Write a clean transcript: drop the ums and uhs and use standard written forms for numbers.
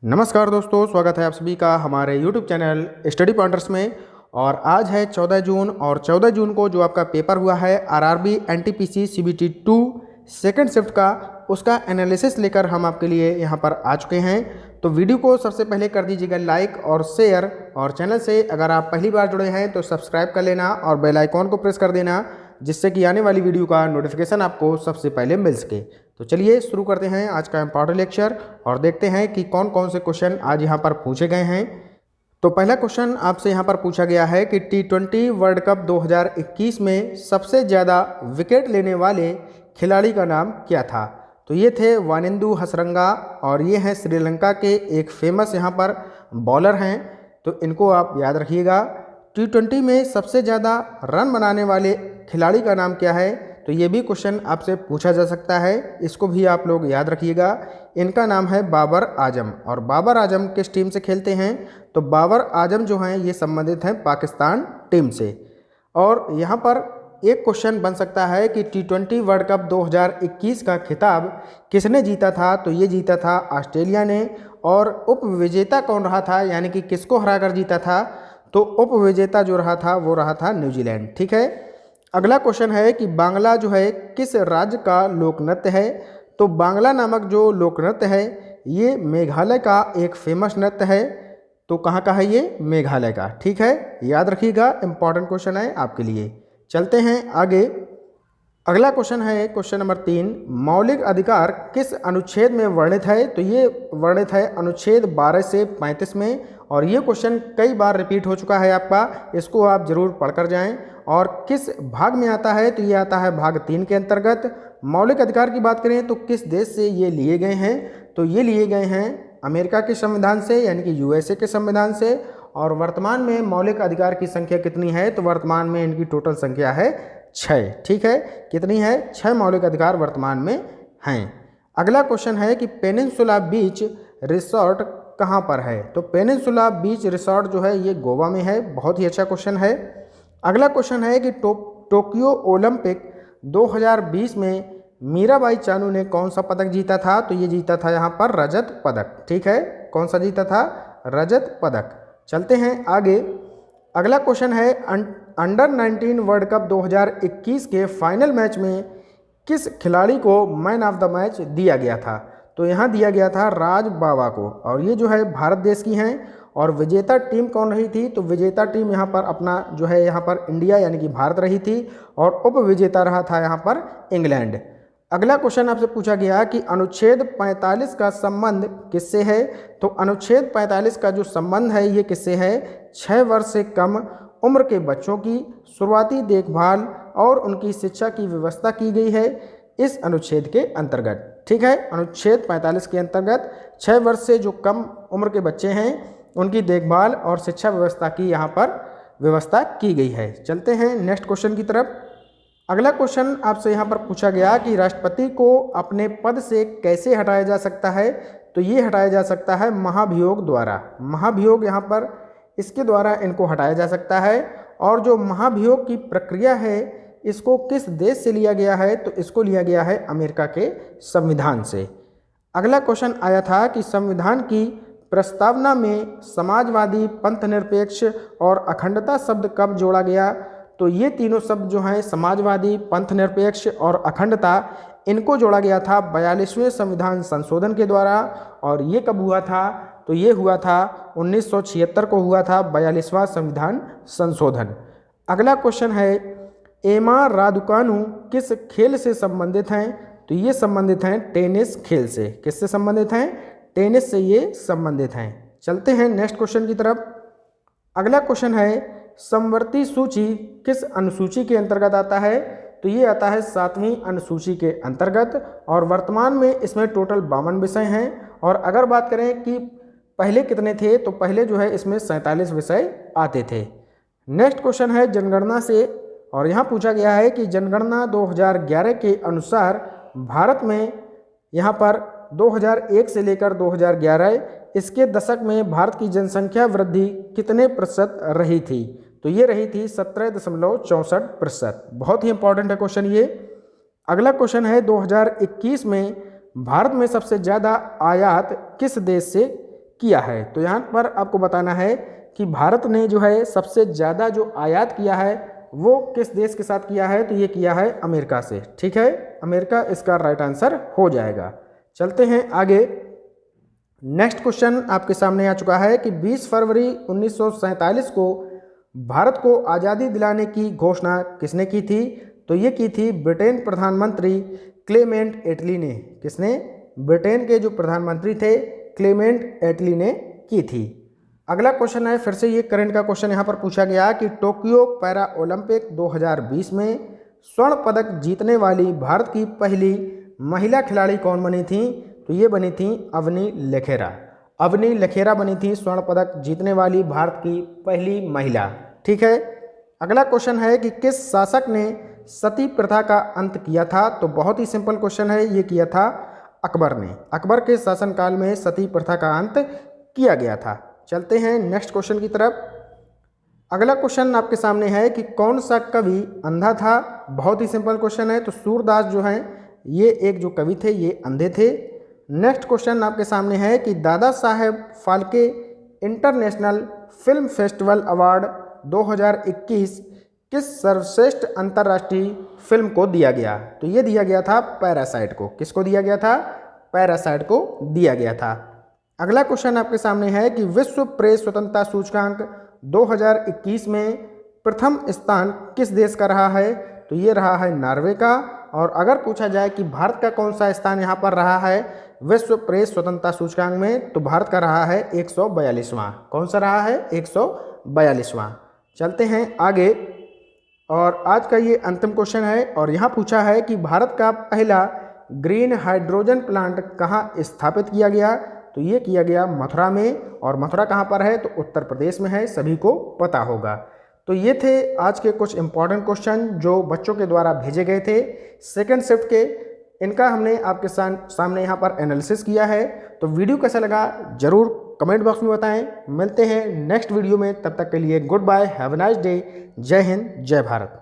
नमस्कार दोस्तों, स्वागत है आप सभी का हमारे YouTube चैनल स्टडी पॉइंटर्स में। और आज है 14 जून और 14 जून को जो आपका पेपर हुआ है RRB NTPC CBT 2 second shift का, उसका एनालिसिस लेकर हम आपके लिए यहां पर आ चुके हैं। तो वीडियो को सबसे पहले कर दीजिएगा लाइक और शेयर, और चैनल से अगर आप पहली बार जुड़े हैं तो सब्सक्राइब कर लेना और बेल आइकॉन को प्रेस कर देना, जिससे कि आने वाली वीडियो का नोटिफिकेशन आपको सबसे पहले मिल सके। तो चलिए शुरू करते हैं आज का इम्पॉर्टेंट लेक्चर और देखते हैं कि कौन कौन से क्वेश्चन आज यहाँ पर पूछे गए हैं। तो पहला क्वेश्चन आपसे यहाँ पर पूछा गया है कि T20 वर्ल्ड कप 2021 में सबसे ज़्यादा विकेट लेने वाले खिलाड़ी का नाम क्या था। तो ये थे वानिंदु हसरंगा, और ये हैं श्रीलंका के एक फेमस यहाँ पर बॉलर हैं, तो इनको आप याद रखिएगा। T20 में सबसे ज़्यादा रन बनाने वाले खिलाड़ी का नाम क्या है, तो ये भी क्वेश्चन आपसे पूछा जा सकता है, इसको भी आप लोग याद रखिएगा। इनका नाम है बाबर आजम। और बाबर आजम किस टीम से खेलते हैं, तो बाबर आजम जो हैं ये संबंधित हैं पाकिस्तान टीम से। और यहाँ पर एक क्वेश्चन बन सकता है कि T20 वर्ल्ड कप 2021 का खिताब किसने जीता था, तो ये जीता था ऑस्ट्रेलिया ने। और उप विजेता कौन रहा था, यानी कि किसको हराकर जीता था, तो उप विजेता जो रहा था वो रहा था न्यूजीलैंड। ठीक है। अगला क्वेश्चन है कि बांग्ला जो है किस राज्य का लोक नृत्य है, तो बांग्ला नामक जो लोक नृत्य है ये मेघालय का एक फेमस नृत्य है। तो कहाँ का है ये, मेघालय का। ठीक है, याद रखिएगा, इंपॉर्टेंट क्वेश्चन है आपके लिए। चलते हैं आगे। अगला क्वेश्चन है क्वेश्चन नंबर 3, मौलिक अधिकार किस अनुच्छेद में वर्णित है, तो ये वर्णित है अनुच्छेद 12 से 35 में। और ये क्वेश्चन कई बार रिपीट हो चुका है आपका, इसको आप जरूर पढ़कर जाएं। और किस भाग में आता है, तो ये आता है भाग 3 के अंतर्गत। मौलिक अधिकार की बात करें तो किस देश से ये लिए गए हैं, तो ये लिए गए हैं अमेरिका के संविधान से, यानी कि यूएसए के संविधान से। और वर्तमान में मौलिक अधिकार की संख्या कितनी है, तो वर्तमान में इनकी टोटल संख्या है 6। ठीक है, कितनी है, 6 मौलिक अधिकार वर्तमान में हैं। अगला क्वेश्चन है कि पेनिनसुला बीच रिसोर्ट कहाँ पर है, तो पेनिनसुला बीच रिसोर्ट जो है ये गोवा में है। बहुत ही अच्छा क्वेश्चन है। अगला क्वेश्चन है कि टोक्यो ओलंपिक 2020 में मीराबाई चानू ने कौन सा पदक जीता था, तो ये जीता था यहाँ पर रजत पदक। ठीक है, कौन सा जीता था, रजत पदक। चलते हैं आगे। अगला क्वेश्चन है अंडर 19 वर्ल्ड कप 2021 के फाइनल मैच में किस खिलाड़ी को मैन ऑफ द मैच दिया गया था, तो यहाँ दिया गया था राज बावा को। और ये जो है भारत देश की हैं। और विजेता टीम कौन रही थी, तो विजेता टीम यहाँ पर अपना जो है यहाँ पर इंडिया यानी कि भारत रही थी, और उप विजेता रहा था यहाँ पर इंग्लैंड। अगला क्वेश्चन आपसे पूछा गया कि अनुच्छेद 45 का संबंध किससे है, तो अनुच्छेद 45 का जो संबंध है ये किससे है, 6 वर्ष से कम उम्र के बच्चों की शुरुआती देखभाल और उनकी शिक्षा की व्यवस्था की गई है इस अनुच्छेद के अंतर्गत। ठीक है, अनुच्छेद 45 के अंतर्गत 6 वर्ष से जो कम उम्र के बच्चे हैं उनकी देखभाल और शिक्षा व्यवस्था की यहाँ पर व्यवस्था की गई है। चलते हैं नेक्स्ट क्वेश्चन की तरफ। अगला क्वेश्चन आपसे यहाँ पर पूछा गया कि राष्ट्रपति को अपने पद से कैसे हटाया जा सकता है, तो ये हटाया जा सकता है महाभियोग द्वारा। महाभियोग यहाँ पर इसके द्वारा इनको हटाया जा सकता है। और जो महाभियोग की प्रक्रिया है इसको किस देश से लिया गया है, तो इसको लिया गया है अमेरिका के संविधान से। अगला क्वेश्चन आया था कि संविधान की प्रस्तावना में समाजवादी, पंथनिरपेक्ष और अखंडता शब्द कब जोड़ा गया, तो ये तीनों शब्द जो हैं समाजवादी, पंथनिरपेक्ष और अखंडता, इनको जोड़ा गया था 42वें संविधान संशोधन के द्वारा। और ये कब हुआ था, तो ये हुआ था 1976 को हुआ था 42वां संविधान संशोधन। अगला क्वेश्चन है एमा रादुकानु किस खेल से संबंधित हैं, तो ये संबंधित हैं टेनिस खेल से। किससे संबंधित हैं, टेनिस से ये संबंधित हैं। चलते हैं नेक्स्ट क्वेश्चन की तरफ। अगला क्वेश्चन है समवर्ती सूची किस अनुसूची के अंतर्गत आता है, तो ये आता है 7वीं अनुसूची के अंतर्गत। और वर्तमान में इसमें टोटल 52 विषय हैं। और अगर बात करें कि पहले कितने थे, तो पहले जो है इसमें 47 विषय आते थे। नेक्स्ट क्वेश्चन है जनगणना से, और यहाँ पूछा गया है कि जनगणना 2011 के अनुसार भारत में यहाँ पर 2001 से लेकर 2011 इसके दशक में भारत की जनसंख्या वृद्धि कितने प्रतिशत रही थी, तो ये रही थी 17.64%। बहुत ही इंपॉर्टेंट है क्वेश्चन ये। अगला क्वेश्चन है 2021 में भारत में सबसे ज़्यादा आयात किस देश से किया है। तो यहाँ पर आपको बताना है कि भारत ने जो है सबसे ज़्यादा जो आयात किया है वो किस देश के साथ किया है, तो ये किया है अमेरिका से। ठीक है, अमेरिका इसका राइट आंसर हो जाएगा। चलते हैं आगे। नेक्स्ट क्वेश्चन आपके सामने आ चुका है कि 20 फरवरी 1947 को भारत को आज़ादी दिलाने की घोषणा किसने की थी, तो ये की थी ब्रिटेन प्रधानमंत्री क्लेमेंट एटली ने। किसने? ब्रिटेन के जो प्रधानमंत्री थे क्लेमेंट एटली ने की थी। अगला क्वेश्चन है, फिर से ये करंट का क्वेश्चन यहाँ पर पूछा गया कि टोक्यो पैरा ओलंपिक 2020 में स्वर्ण पदक जीतने वाली भारत की पहली महिला खिलाड़ी कौन बनी थी, तो ये बनी थी अवनी लखेरा। अवनी लखेरा बनी थी स्वर्ण पदक जीतने वाली भारत की पहली महिला। ठीक है, अगला क्वेश्चन है कि किस शासक ने सती प्रथा का अंत किया था, तो बहुत ही सिंपल क्वेश्चन है, ये किया था अकबर ने। अकबर के शासनकाल में सती प्रथा का अंत किया गया था। चलते हैं नेक्स्ट क्वेश्चन की तरफ। अगला क्वेश्चन आपके सामने है कि कौन सा कवि अंधा था। बहुत ही सिंपल क्वेश्चन है, तो सूरदास जो हैं ये एक जो कवि थे ये अंधे थे। नेक्स्ट क्वेश्चन आपके सामने है कि Dada Saheb Phalke international film festival award 2021 किस सर्वश्रेष्ठ अंतर्राष्ट्रीय फिल्म को दिया गया, तो ये दिया गया था पैरासाइट को। किसको दिया गया था? पैरासाइट को दिया गया था। अगला क्वेश्चन आपके सामने है कि विश्व प्रेस स्वतंत्रता सूचकांक 2021 में प्रथम स्थान किस देश का रहा है, तो ये रहा है नॉर्वे का। और अगर पूछा जाए कि भारत का कौन सा स्थान यहाँ पर रहा है विश्व प्रेस स्वतंत्रता सूचकांक में, तो भारत का रहा है 142वां। कौन सा रहा है? 142वां। चलते हैं आगे, और आज का ये अंतिम क्वेश्चन है, और यहाँ पूछा है कि भारत का पहला ग्रीन हाइड्रोजन प्लांट कहाँ स्थापित किया गया, तो ये किया गया मथुरा में। और मथुरा कहाँ पर है, तो उत्तर प्रदेश में है, सभी को पता होगा। तो ये थे आज के कुछ इंपॉर्टेंट क्वेश्चन जो बच्चों के द्वारा भेजे गए थे सेकंड शिफ्ट के। इनका हमने आपके सामने यहाँ पर एनालिसिस किया है। तो वीडियो कैसा लगा जरूर कमेंट बॉक्स में बताएं। मिलते हैं नेक्स्ट वीडियो में, तब तक के लिए good bye, have a nice day. जय हिंद, जय भारत।